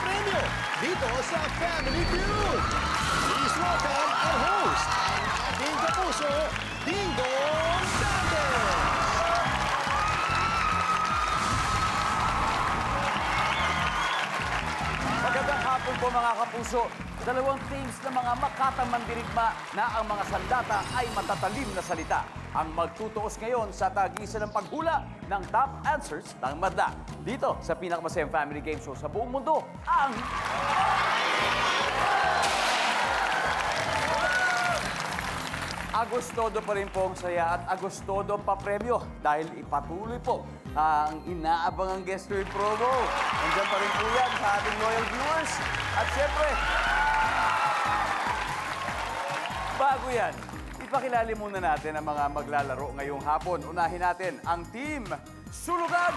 papremyo dito sa Family Feud. Please welcome our host, ang ating kapuso, Ding Dong Dantes! Magandang hapon po mga kapuso. Dalawang teams ng mga makatang mandirigma na ang mga sandata ay matatalim na salita. Ang magtutuos ngayon sa tagisan ng paghula ng top answers ng madla. Dito sa pinakamasayang family game show sa buong mundo, ang... Agostodo pa rin po ang saya at Agostodo pa premyo dahil ipatuloy po ang inaabangang guest rate promo. Nandiyan pa rin po yan sa ating loyal viewers. At syempre, bago yan, ipakilala muna natin ang mga maglalaro ngayong hapon. Unahin natin ang Team Sulugan!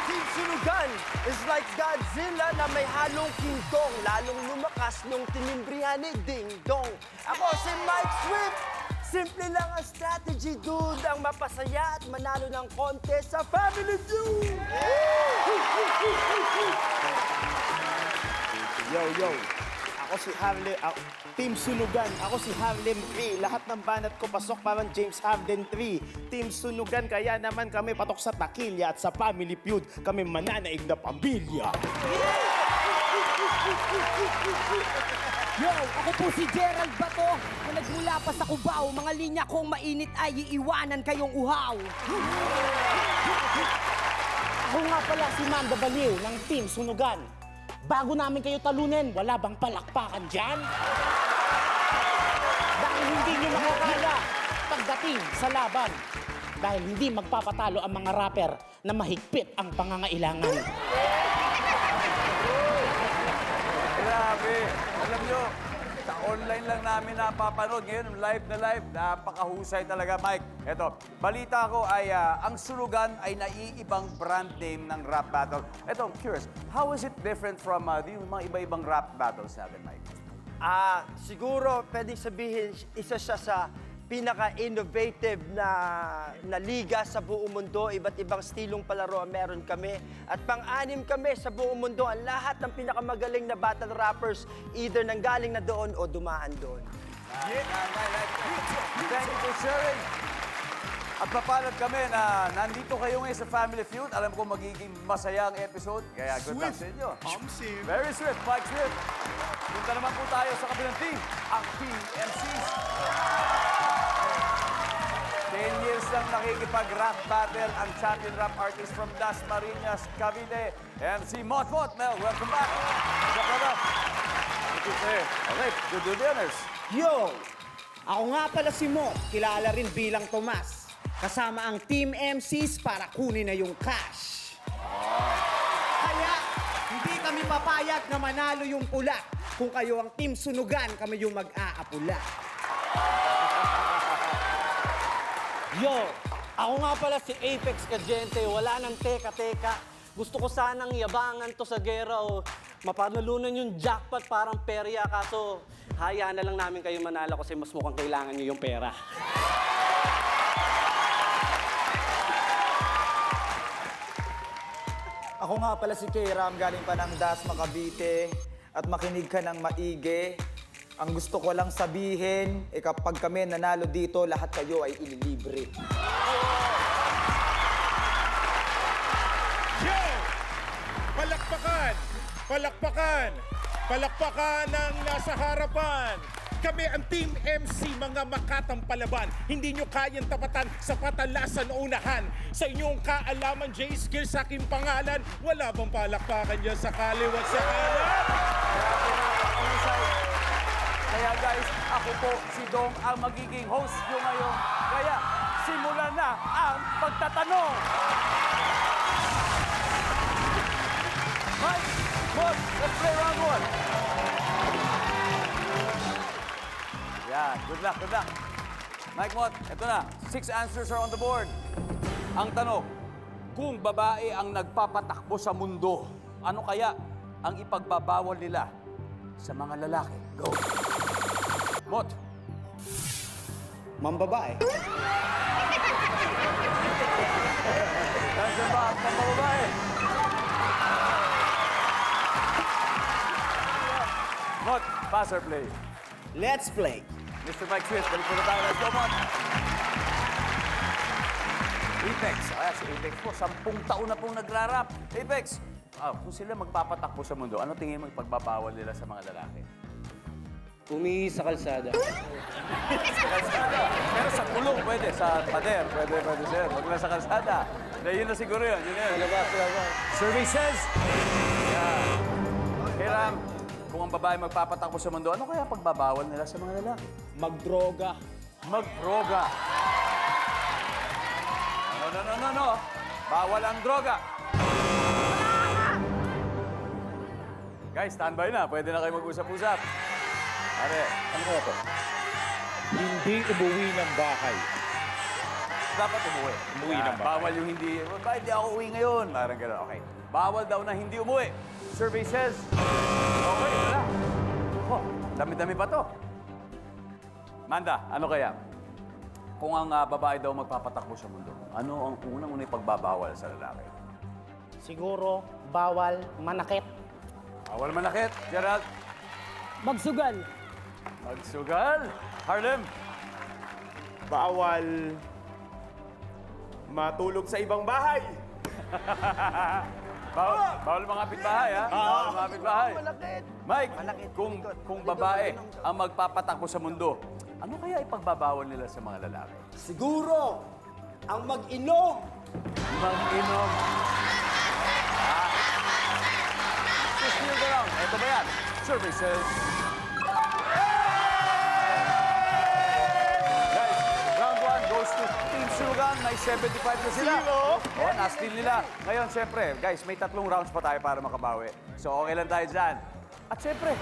Team Sulugan is like Godzilla na may halong kingdong. Lalong lumakas nung tinimbrihan ni Ding Dong. Ako si Mike Swift. Simple lang ang strategy, dude. Ang mapasaya at manalo ng contest sa Family Feud. Yo. Ako si Harlem, Team Sunugan. Ako si Harlem 3. Lahat ng banat ko pasok parang James Harden 3. Team Sunugan, kaya naman kami patok sa takilya at sa Family Feud. Kami mananaig na pamilya. Yo, ako po si Gerald Bato na nagmula pa sa Cubao. Mga linya kong mainit ay iiwanan kayong uhaw. Ako nga pala si Manda Baliw ng Team Sunugan. Bago namin kayo talunin, wala bang palakpakan dyan? Dahil hindi nyo makakaya pagdating sa laban. Dahil hindi magpapatalo ang mga rapper na mahigpit ang pangangailangan. Grabe! Alam nyo, sa online lang namin napapanood. Ngayon, live na live. Napakahusay talaga, Mike. Eto, balita ko ay ang Sulugan ay naiibang brand name ng rap battle. Eto, I'm curious, how is it different from yung mga iba-ibang rap battles natin, Mike? Siguro pwedeng sabihin isa siya sa pinaka-innovative na liga sa buong mundo. Iba't ibang stilong palaro ang meron kami. At pang-anim kami sa buong mundo. Ang lahat ng pinakamagaling na battle rappers either nanggaling na doon o dumaan doon. Thank you for sharing. At mapalad kami na nandito kayo ngayon sa Family Feud. Alam ko magiging masaya ang episode. Kaya good luck sa inyo. Very swift, Mike Swift. Punta naman po tayo sa kabilang team, ang Team MCs. 10 years lang nakikipag-rap battle ang champion rap artist from Dasmariñas, Cavite, MC Motmot. Mel, welcome back. What's up, brother? Good to see you. Okay, good do the honors. Yo! Ako nga pala si Mot, kilala rin bilang Tomas. Kasama ang Team MCs para kunin na yung cash. Kaya, hindi kami papayag na manalo yung pula. Kung kayo ang Team Sunugan, kami yung mag-aapula. Yo, ako nga pala si Apex Cagente, wala nang teka-teka. Gusto ko sanang yabangan to sa gera o mapanalunan yung jackpot parang perya. Kaso, hayaan na lang namin kayo manalo kasi mas mukhang kailangan nyo yung pera. Ako nga pala si Kairam, galing pa ng Dasma, Cavite. At makinig ka ng maigi. Ang gusto ko lang sabihin, kapag kami nanalo dito, lahat kayo ay ililibre. Yo! Palakpakan! Palakpakan! Palakpakan ang nasa harapan! Kami ang Team MC, mga makatang palaban. Hindi nyo kayang tapatan sa patalasan o unahan. Sa inyong kaalaman, J-Skill sa aking pangalan, wala bang palakpakan dyan sa kaliwat sa kanan? Kaya guys, ako po si Dong ang magiging host nyo ngayon. Kaya simulan na ang pagtatanong. Mike, Mot, let's play round one. Yeah, good luck, good luck. Mike, Mot, eto na. 6 answers are on the board. Ang tanong, kung babae ang nagpapatakbo sa mundo, ano kaya ang ipagbabawal nila sa mga lalaki? Go. Mot. Mambabae. Nandiyan ba ang pambababae? Pass or play? Let's play. Mr. Mike Swiss, balik po na tayo. Let's go, Mon. Apex. Ay, si Apex po, 10 taon na pong nagrarap. Apex, kung sila magpapatakbo sa mundo, ano tingin mo yung pagbabawal nila sa mga lalaki? Umihi sa kalsada. Pero sa kulong pwede, sa pader, pwede sir. Huwag na sa kalsada. Yun na siguro yun. Yun na yun. Survey says, Hiram, kung ang babae magpapatakbo sa mundo, ano kaya pagbabawal nila sa mga lalaki? Magdroga. Magdroga. No. Bawal ang droga. Guys, standby na. Pwede na kayo mag-usap-usap. Pare, ano kaya to? Hindi umuwi ng bahay. Dapat umuwi. Umuwi ng bahay. Bawal yung hindi, bakit hindi ako uwi ngayon? Parang gano'n, okay. Bawal daw na hindi umuwi. Survey says, okay, wala. Oh, dami-dami pa to. Manda, ano kaya? Kung ang babae daw magpapatakbo sa mundo, ano ang unang-unang pagbabawal sa lalaki? Siguro, bawal manakit. Bawal manakit, Gerald. Magsugal. Magsugal. Harlem. Bawal matulog sa ibang bahay. Bawal mga kapitbahay, ha? Bawal mga kapitbahay. Malakit. Mike, Malakit. kung babae ang magpapatakbo sa mundo, ano kaya ipagbabawal nila sa mga lalaki? Siguro, ang mag-inom. Mag-inom. Just go lang. Ito ba yan? Services. Guys, round 1 goes to Team Sulugan. May 75 na sila. Oh, na-steal nila. Ngayon, syempre, guys, may 3 rounds pa tayo para makabawi. So, okay lang tayo dyan. At syempre,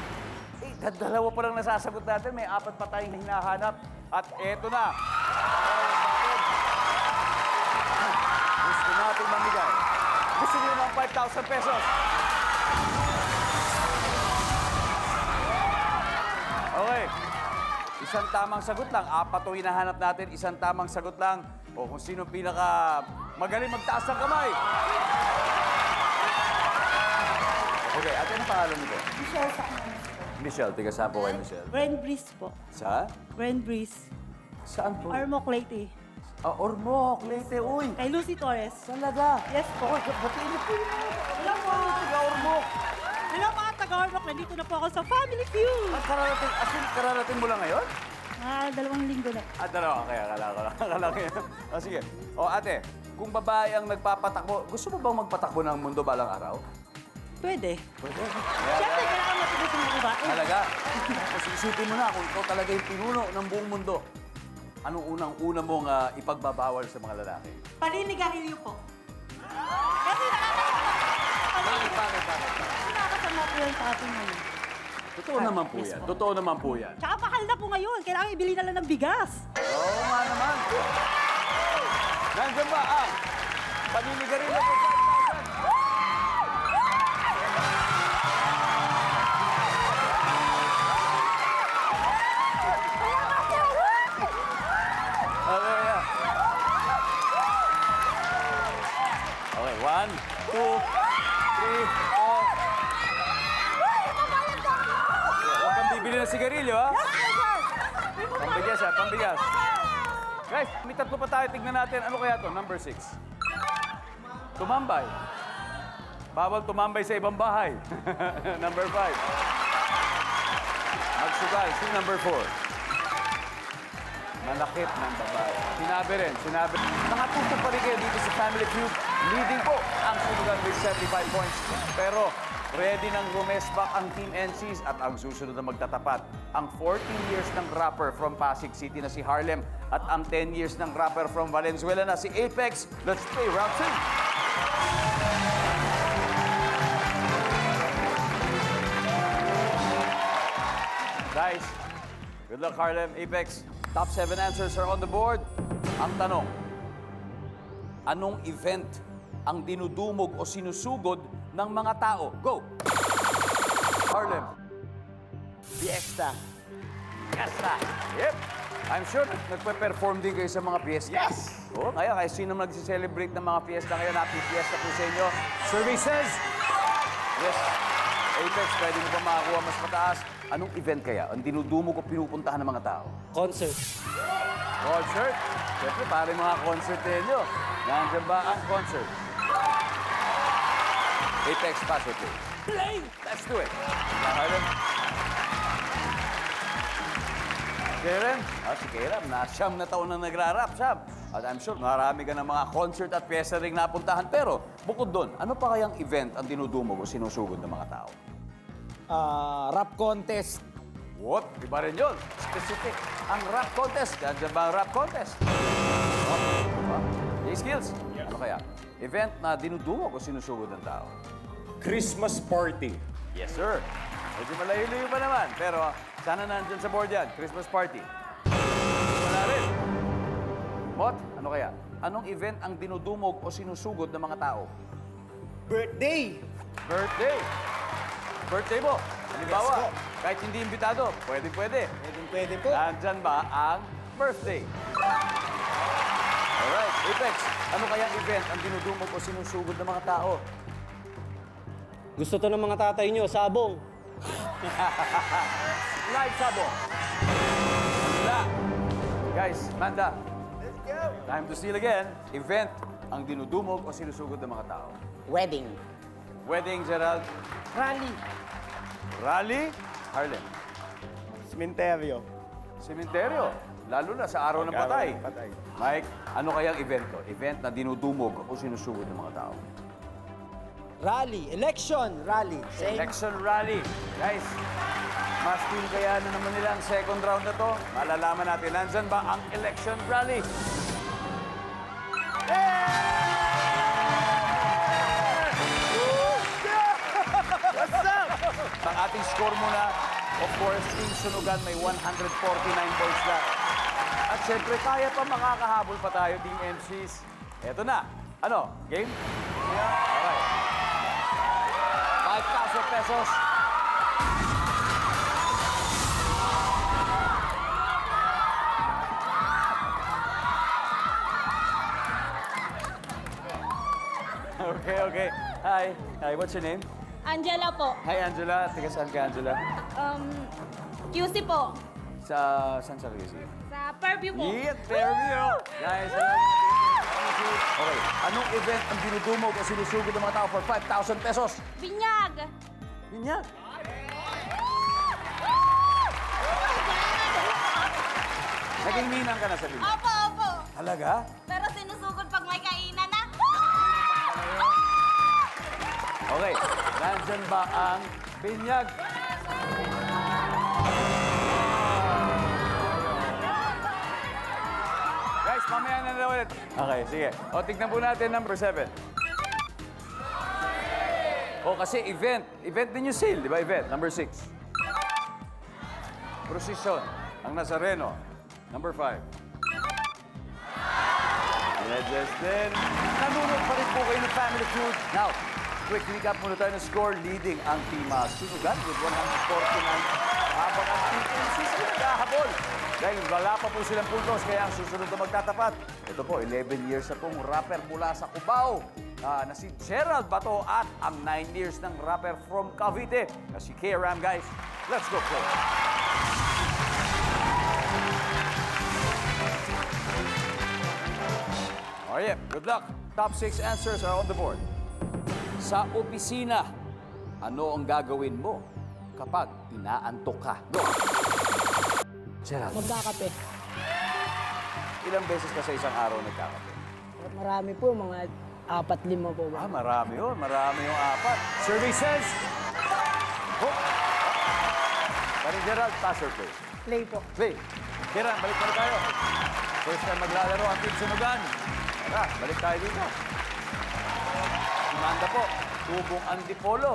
dalawa pa lang nasasagot natin. May 4 pa tayong hinahanap. At eto na. Gusto natin mamigay. Gusto niyo ng 5,000 pesos. Okay. Isang tamang sagot lang. 4 to hinahanap natin. Isang tamang sagot lang. O kung sino pinaka magaling magtaas ng kamay. Okay, ate, ano pangalan nito? Michelle sa Michelle, tiga saan po kayo, Michelle? Brand Breeze po. Sa? Brand Breeze. Saan po? Armoc Leyte. Ormoc, Leyte, uy. Kay Lucy Torres. Talaga? Yes po. Batiin niyo po yun. Hello po. Tiga Ormoc. Hello mga taga-Armoc. Nandito na po ako sa Family Feud. Kararating mo lang ngayon? 2 linggo na. Dalawa. Kaya akala ko yun. Sige. Ate, kung babae ang nagpapatakbo, gusto mo bang magpatakbo ng mundo balang araw? Pwede. Pwede. Siyempre, kailangan matulis ng babae. Talaga. Kasi isipin mo na, kung ikaw talaga yung pinuno ng buong mundo, anong unang-una mong ipagbabawal sa mga lalaki? Paninigarilyo po. Kasi Bakit? nakakasama po yan sa ating ngayon. Totoo naman po yan. Totoo naman po yan. Tsaka mahal na po ngayon. Kailangan ibili na lang ng bigas. Oo nga naman. Nandiyan ba ang paninigarilyo po 5,000? Okay, 1, 2, 3, 4. Huwag kang bibili ng sigarilyo, ha? Pambigas, ha? Pambigas. Guys, may 3 pa tayo. Tignan natin. Ano kaya to? Number 6. Tumambay. Bawal tumambay sa ibang bahay. Number 5. Magsugal. Si number 4. Malakit ng babae. Sinabi rin. Nakatuto pa rin kayo dito sa Family Feud. Leading po ang Sulugan with 75 points. Pero ready ng rumesbak ang Team NCs at ang susunod na magtatapat. Ang 14 years ng rapper from Pasig City na si Harlem at ang 10 years ng rapper from Valenzuela na si Apex. Let's play round 2. Guys, good luck Harlem, Apex. Top 7 answers are on the board. Ang tanong, anong event ang dinudumog o sinusugod ng mga tao? Go! Harlem. Fiesta. Fiesta. Yep. I'm sure nagpe-perform din kayo sa mga fiesta. Yes! Oo, kaya sino nag-celebrate ng mga fiesta ngayon? Happy fiesta po sa inyo. Survey says, yes, Apex, pwede mo pa makakuha mas mataas. Anong event kaya ang dinudumog o pinupuntahan ng mga tao? Concert. Concert? Siyempre, pare mga concert ninyo. Nandiyan ba ang concert? Apex, pass or play? Play! Let's do it. Harlem. Karen? Si Karen, na 9 na taon na nagra-rap, Sam. At I'm sure marami ka ng mga concert at pyesa ring napuntahan. Pero bukod doon, ano pa kayang event ang dinudumog o sinusugod ng mga tao? Rap contest. What? Iba rin yun. Specific. Ang rap contest. Nandiyan ba ang rap contest? Skills? Ano kaya? Event na dinudumog o sinusugod ng tao? Christmas party. Yes, sir. Medyo malayo-layo pa naman. Pero sana nandyan sa board yan. Christmas party. Wala rin. Mot, ano kaya? Anong event ang dinudumog o sinusugod ng mga tao? Birthday! Birthday. Birthday mo. Halimbawa, kahit hindi imbitado, pwede. Pwede po. Nandyan ba ang birthday? Alright, Apex, ano kaya event ang dinudumog o sinusugod ng mga tao? Gusto to ng mga tatay nyo, sabong. Live sabo. Manda. Guys, Manda. Let's go! Time to steal again. Event ang dinudumog o sinusugod ng mga tao. Wedding. Wedding, Gerald. Rally. Rally, Harlem. Sementeryo. Sementeryo. Lalo na sa araw ng patay. Patay. Mike, ano kayang event to? Event na dinudumog o sinusugod ng mga tao. Rally. Election. Rally. Same. Election rally. Guys, mas team kaya na naman nila ang second round na to. Malalaman natin, nandyan ba ang election rally? Ang ating score muna, of course, Team Sunugan may 149 points na. At syempre, kaya pa makakahabol pa tayo, Team MCs. Eto na. Ano? Game? Yeah. Okay. 5,000 pesos. Okay. Hi. What's your name? Angela po. Hi, Angela. Tiga saan ka, Angela? QC po. Saan sa QC? Sa Purview po. Fairview! Guys, okay. Anong event ang dinudumog o sinusugod ng mga tao for 5,000 pesos? Binyag. Binyag. Naging ninang ka na sa binyag. Opo. Talaga? Pero sinusugod pag may kainan na. Okay. Nandyan ba ang binyag? Guys, mamaya na ulit. Okay, sige. O, tignan po natin number 7. O, kasi event. Event din yung sale, di ba? Event. Number 6. Procession. Ang Nazareno. Number 5. Yes, din. Nanunod pa rin po kayo ng Family Feud. Now, quick recap muna tayo ng score. Leading ang Team Sunugan with 149. Habang ang Team MC sila naghahabol. Dahil wala pa po silang puntos, kaya ang susunod na magtatapat. Ito po, 11 years na pong rapper mula sa Cubao na si Gerald Bato at ang 9 years ng rapper from Cavite na si K-Ram, guys. Let's go, play. Oh yeah, good luck. Top 6 answers are on the board. Sa opisina, ano ang gagawin mo kapag inaantok ka? Go! Gerald, Magkakape. ilang beses ka sa isang araw nagkakape? Marami po, mga 4-5 po ba? Marami yun. Marami yung 4. Services! Oh. Paring Gerald, pass or play? Play po. Play. Gerald, balik na tayo. First time maglalaro ang Team Sunugan. Tara, balik tayo dito. Manda po, tubong Antipolo.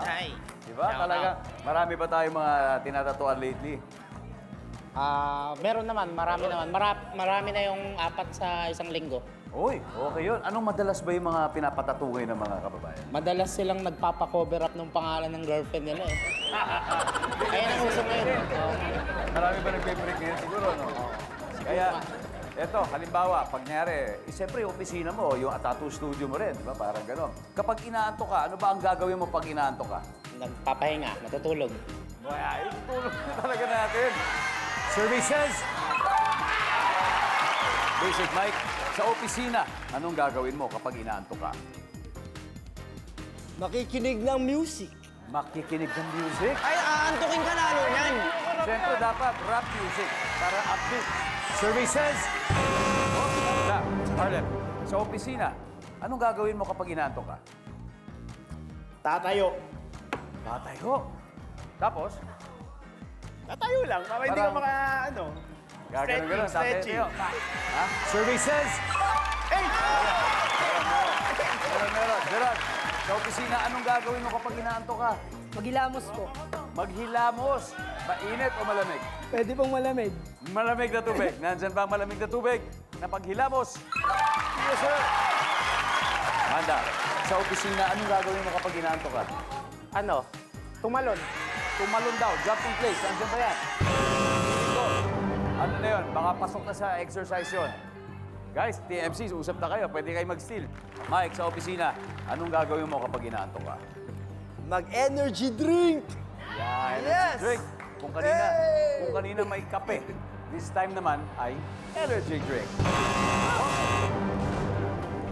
Ay. Diba? Talaga, marami ba tayong mga tinatatuan lately? Meron naman, marami naman. Marami na yung 4 sa isang linggo. Uy, okay yun. Anong madalas ba yung mga pinapatatuloy ng mga kababayan? Madalas silang nagpapa-cover up ng pangalan ng girlfriend nila eh. Ayun ang uso ngayon. Marami ba nagpe-break ngayon siguro, no? Kaya, eto, halimbawa, pag nangyari, siyempre yung opisina mo, yung tattoo studio mo rin, di ba? Parang gano'n. Kapag inaantok ka, ano ba ang gagawin mo pag inaantok ka? Nagpapahinga, matutulog. Kaya, itutulong na talaga natin. Survey says, Basic Mike, sa opisina, anong gagawin mo kapag inaantok ka? Makikinig ng music. Makikinig ng music? Ay, aantukin ka lalo yan. Siyempre, dapat rap music para upbeat. Survey says, wala, Harlem, sa opisina, anong gagawin mo kapag inaantok ka? Tatayo. Tatayo. Tapos, Tatayo lang, para hindi ka maka, ano, gagano-gano, stretching. tatayo. Ha? Survey says, meron. Gerard, sa opisina, anong gagawin mo kapag inaantok ka? Maghilamos po. Maghilamos. Mainit o malamig? Pwede pong malamig. Malamig na tubig. Nandyan ba ang malamig na tubig na paghilamos? Yes, sir. Amanda, sa opisina, anong gagawin mo kapag inaantok ka? Ano? Tumalon. Tumalon daw, jump in place. Nandyan ba yan? Ito. Ano na yun? Baka pasok na sa exercise yun. Guys, TMCs, usap na kayo. Pwede kayo mag-steal. Mike, sa opisina, anong gagawin mo kapag inaantok ka? Mag-energy drink. Yeah, energy Yes! drink. Kung kanina may kape, this time naman ay energy drink.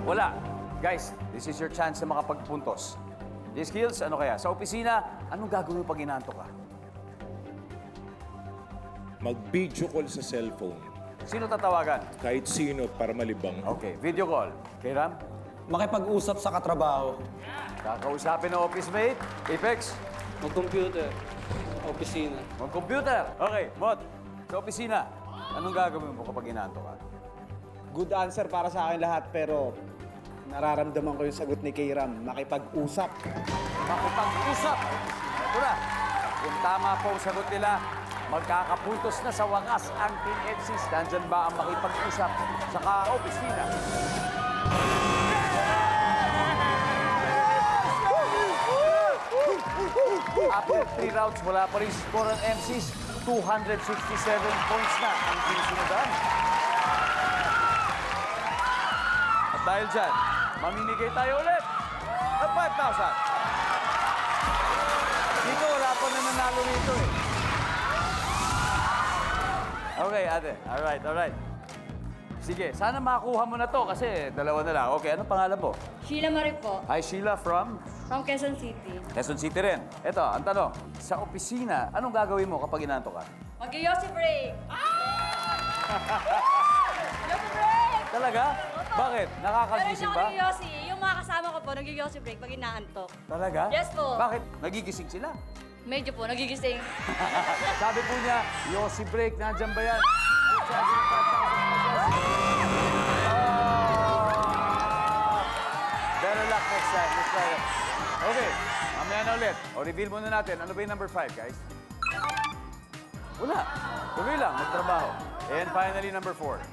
Wala. Guys, this is your chance na makapagpuntos. J-Skills, ano kaya? Sa opisina, anong gagawin mo pag inaantok ka? Mag-video call sa cellphone. Sino tatawagan? Kahit sino para malibang. Okay, video call. Kay Ram? Makipag-usap sa katrabaho. Kakausapin ng office mate? Apex? Mag-computer. Opisina. Mag-computer. Okay, Mot. Sa opisina, anong gagawin mo kapag inaantok ka? Good answer para sa akin lahat, pero nararamdaman ko yung sagot ni Kayram. Makipag-usap. Makipag-usap. Ito na. Kung tama po ang sagot nila, magkakapuntos na sa wakas ang Team FCs. Nandyan ba ang makipag-usap sa ka-opisina? After 3 rounds, wala pa rin score ng MCs. 267 points na ang sinusundan. At dahil dyan, mamimigay tayo ulit ng 5,000. Dito, wala pa na nanalo rito eh. Okay, ate. Alright. Sige, sana makuha mo na to kasi dalawa na lang. Okay, anong pangalan mo? Sheila Marie po, Hi, Sheila from from Quezon City. Quezon City rin. Ito, ang tanong. Sa opisina, anong gagawin mo kapag inaantok ka? Mag-yossi break! Yossi break! Talaga? Bakit? Pero Nakakagising hindi ako ba? nag-yossi. Yung mga kasama ko po, nag-yossi break pag inaantok. Talaga? Yes po. Bakit? Nagigising sila. Medyo po, nagigising. Sabi po niya, Yossi break, nandyan ba yan? Better luck next time. Let's try it. Okay, mamaya na ulit. O, reveal muna natin. Ano ba yung number 5, guys? Wala. Tuloy lang, magtrabaho. And finally, number 4.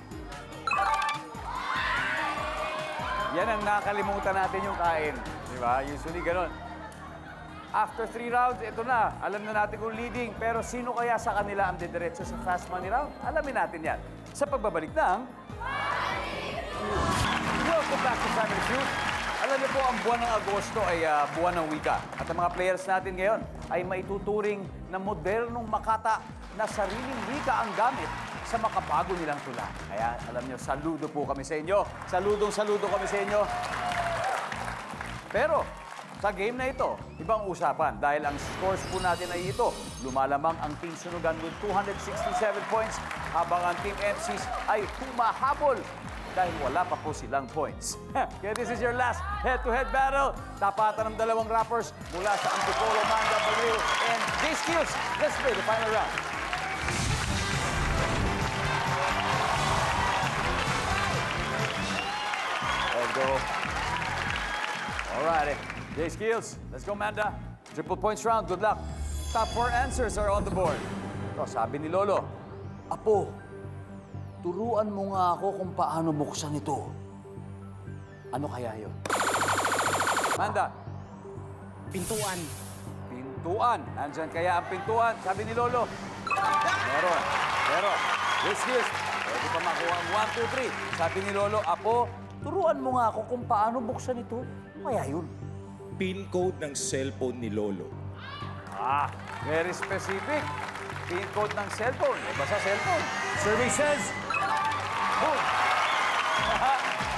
Yan ang nakakalimutan natin yung kain. Di ba? Usually, ganun. After 3 rounds, ito na. Alam na natin kung leading. Pero sino kaya sa kanila ang didiretso sa fast money round? Alamin natin yan. Sa pagbabalik ng... Welcome back to Family Feud. Alam niyo po, ang buwan ng Agosto ay buwan ng wika. At ang mga players natin ngayon ay maituturing na modernong makata na sariling wika ang gamit sa makabago nilang tula. Kaya alam niyo, saludo po kami sa inyo. Saludo kami sa inyo. Pero sa game na ito, ibang usapan dahil ang scores po natin ay ito. Lumalamang ang Team Sunugan with 267 points habang ang Team MCs ay humahabol dahil wala pa po silang points. Kaya this is your last head-to-head battle. Tapatan ng dalawang rappers mula sa Antipolo, Manga, Baliw, and J-Skills. Let's play the final round. Let's go. Alright, J-Skills. Let's go, Manda. Triple points round. Good luck. Top 4 answers are on the board. Ito, sabi ni Lolo, Apo, turuan mo nga ako kung paano buksan ito. Ano kaya yun? Manda. Pintuan. Pintuan. Nandyan kaya ang pintuan. Sabi ni Lolo. Meron. J-Skills. Pwede pa makuha ang 1, 2, 3. Sabi ni Lolo, Apo, turuan mo nga ako kung paano buksan ito. Ano kaya yun? PIN code ng cellphone ni Lolo. Very specific. Pin code ng cellphone. Basta cellphone. Survey says, boom!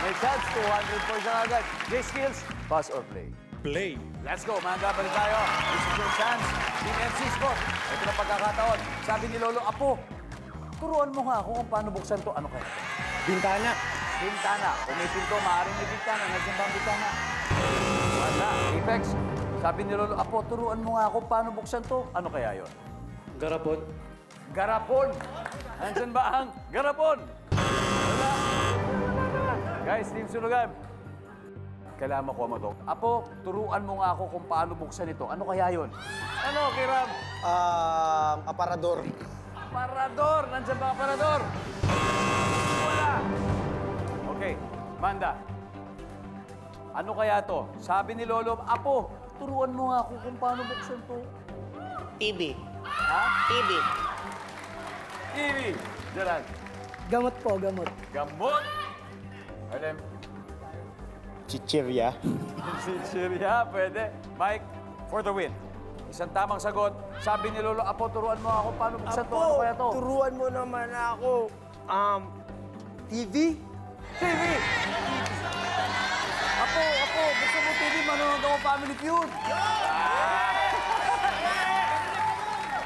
May chance, 200 points na agad. J Skills, pass or play? Play. Let's go, Manda, balik tayo. This is your chance. Team MC Sport. Ito na pagkakataon. Sabi ni Lolo, Apo, turuan mo nga ako kung paano buksan to. Ano kaya? Bintana. Bintana. Kung may pinto, maaaring may bintana. Nandiyan ba ang bintana? Manda, Apex. Sabi ni Lolo, Apo, turuan mo nga ako paano buksan to. Ano kaya yon? Garapon. Garapon. Nandiyan ba ang garapon? Wala. Guys, Team Sulugan. Kailangan makuha mo to. Apo, turuan mo nga ako kung paano buksan ito. Ano kaya yon? Ano, Kiram? Aparador. Aparador! Nandiyan ba ang aparador? Wala. Okay, Manda. Ano kaya to? Sabi ni Lolo, Apo, turuan mo nga ako kung paano buksan to. TV. Ha? TV. TV. Gerald. Gamot po, gamot. Gamot. Alam. Chichirya. Chichirya, pwede. Mike, for the win. Isang tamang sagot. Sabi ni Lolo, Apo, turuan mo ako paano buksan to. Ano kaya to? turuan mo naman ako. TV? TV! Apo, gusto mo TV, manonood ako Family Feud.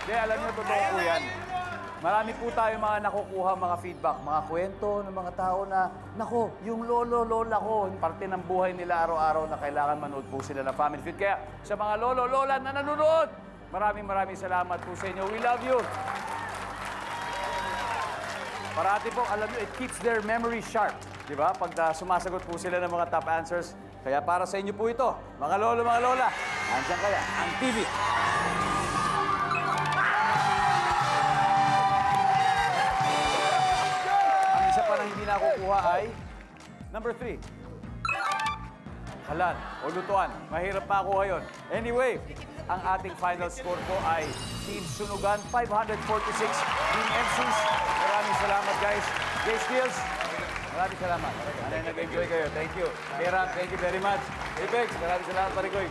Hindi, alam niyo, totoo po yan. Marami po tayo mga nakukuha, mga feedback, mga kwento ng mga tao na, nako, yung lolo-lola ko, parte ng buhay nila araw-araw na kailangan manood po sila ng Family Feud. Kaya sa mga lolo-lola na nanonood, maraming salamat po sa inyo. We love you. Parati po, alam nyo, it keeps their memory sharp. Di ba? Pag sumasagot po sila ng mga top answers. Kaya para sa inyo po ito, mga lolo, mga lola, andyan kaya ang TV. Ang isa pa na hindi nakukuha ay number 3. Halan o lutuan. Mahirap makuha yun. Anyway, ang ating final score po ay Team Sunugan, 546. Team MCs, maraming salamat guys. Jay Skills, maraming salamat. Anay, nag-enjoy kayo. Thank you. Kairam, thank you very much. Apex, maraming salamat, Parikoy.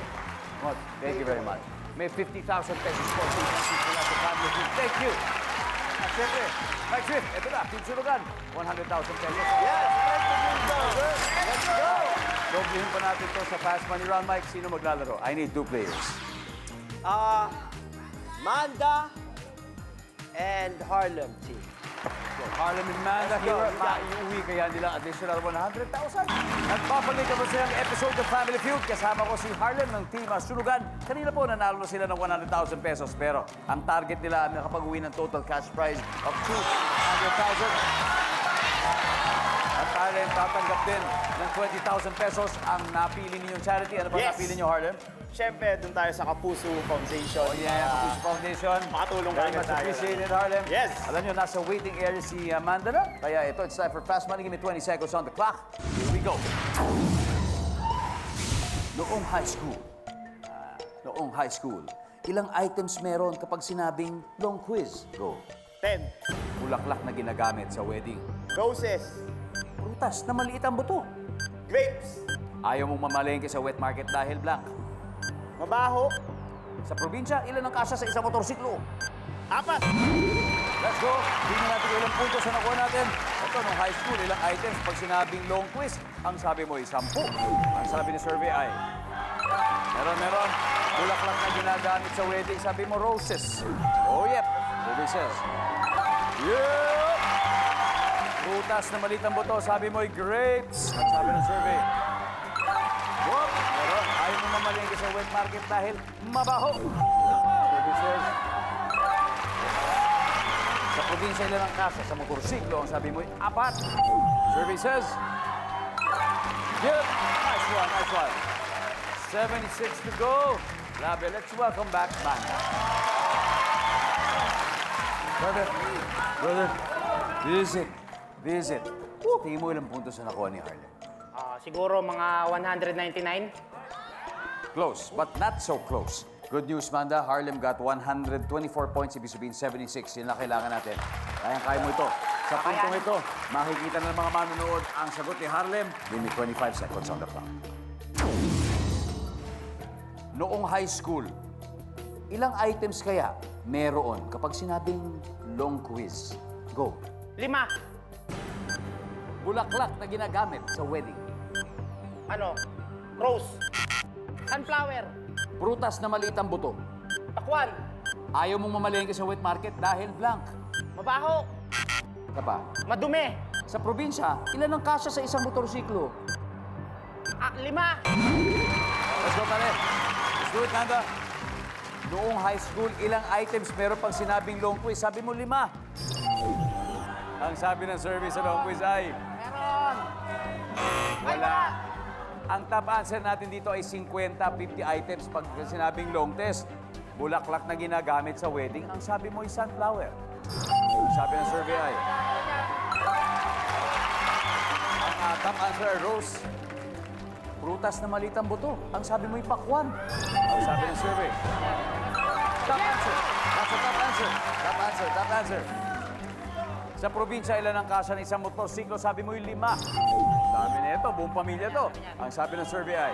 Mod, thank you very much. May 50,000 pesos po. Team MCs mula sa Family Feud. Thank you. At syempre, Mike Swift, ito na, Team Sunugan, 100,000 pesos. Yes, let's go! Doblehin pa natin to sa Fast Money Round. Mike, sino maglalaro? I need 2 players. Manda and Harlem team. So, Harlem and Manda here. Maiuwi kaya nila additional 100,000. Nagpapalik naman silang episode ng Family Feud. Kasama ko si Harlem ng Team Sunugan. Kanina po, nanalo na sila ng 100,000 pesos. Pero ang target nila ay nakapag-uwi ng total cash prize of 200,000. At Harlem tatanggap din ng 20,000 pesos ang napili ninyong charity. Ano ba napili niyo, Harlem? Siyempre, doon tayo sa Kapuso Foundation. Oh yeah, Kapuso Foundation. Makatulong Very kagad much tayo. appreciated, Harlem. Yes. Alam nyo, nasa waiting area si Amanda na. Kaya ito, it's time for Fast Money. Give me 20 seconds on the clock. Here we go. Noong high school, ilang items meron kapag sinabing long quiz? Go. 10. Bulaklak na ginagamit sa wedding. Roses. Prutas na maliit ang buto. Grapes. Ayaw mong mamalengke sa wet market dahil blank. Mabaho. Sa probinsya, ilan ang kasya sa isang motorsiklo? 4. Let's go! Tingnan natin kung ilang puntos na nakuha natin. Ito, nung high school, ilang items pag sinabing long quiz. Ang sabi mo ay 10. Ang sabi ni survey ay... Meron. Bulaklak na ginagamit sa wedding. Sabi mo, roses. Oh, yep. Survey says. Yep! Prutas na maliit ang buto. Sabi mo ay grapes. Ang sabi ng survey. Whoop! Meron. Ayaw mo mamalengke sa wet market dahil mabaho. Survey says. Sa probinsya ilan ang kasa sa motorsiklo, ang sabi mo ay 4. Survey says. Yep. Nice one. 76 to go. Labi, let's welcome back Manda. Brother, this is it. Tingin mo ilang puntos na nakuha ni Harlem? Siguro mga 199. Close, but not so close. Good news, Manda. Harlem got 124 points, ibig sabihin 76. Yun na kailangan natin. Kaya mo ito. Sa puntong ito, makikita na ng mga manonood ang sagot ni Harlem. Give me 25 seconds on the clock. Noong high school, Ilang items kaya meron kapag sinabing long quiz? Go. 5. Bulaklak na ginagamit sa wedding. Ano? Rose. Sunflower. Prutas na maliit ang buto. Pakwan. Ayaw mong mamalengke sa wet market dahil blank. Mabaho. Ka pa. Madumi. Sa probinsya, ilan ang kasya sa isang motorsiklo? 5. Let's go, pare. Let's do it, Nanda. Noong high school, ilang items meron pang sinabing long quiz? Sabi mo 5. Ang sabi ng survey sa long quiz ay... Meron. Wala. Ang top answer natin dito ay 50, 50 items pag sinabing long test. Bulaklak na ginagamit sa wedding. Ang sabi mo ay sunflower. Ang sabi ng survey ay... Ang top answer ay rose. Prutas na maliit ang buto. Ang sabi mo ay pakwan. Ang sabi ng survey. Top answer. That's a top answer. Top answer. Top answer. Sa probinsya, ilan ang kasya ng isang motorsiklo? Sabi mo yung 5. Dami na ito, buong pamilya to. Ang sabi ng survey ay...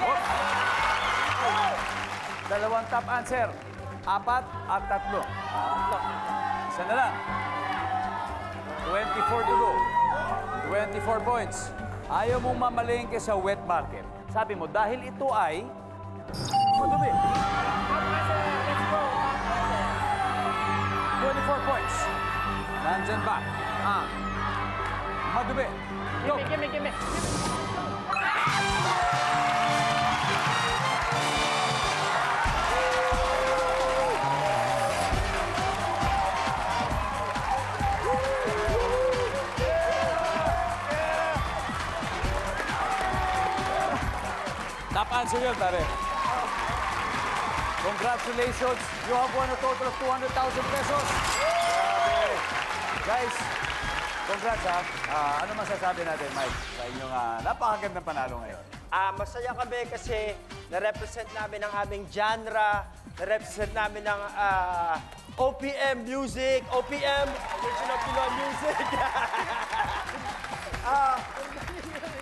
Oh. Dalawang top answer. 4 at 3. Isa na lang. 24 to go. 24 points. Ayaw mong mamalengke sa wet market. Sabi mo, dahil ito ay... Madumi. 24 points. Nandyan ba? Madumi. Go. Gimme. Top answer yun, pare. Congratulations. You have won a total of 200,000 pesos. Grabe. Guys, congrats ha. Ano masasabi natin, Mike, sa inyong napakagandang panalo ngayon? Masaya kami kasi na-represent namin ang aming genre, na-represent namin ang OPM music, OPM, Original Pinoy Music.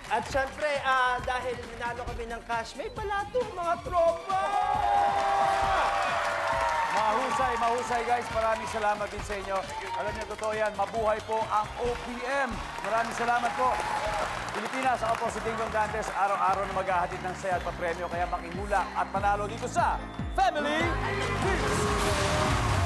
At syempre, dahil nanalo kami ng cash, may palato mga tropa! Mahusay guys. Maraming salamat din sa inyo. Alam niyo, totoo yan. Mabuhay po ang OPM. Maraming salamat po. Pilipinas, ako po si Dingdong Dantes. Araw-araw na maghahatid ng saya at papremyo. Kaya makihula at panalo dito sa Family Feud.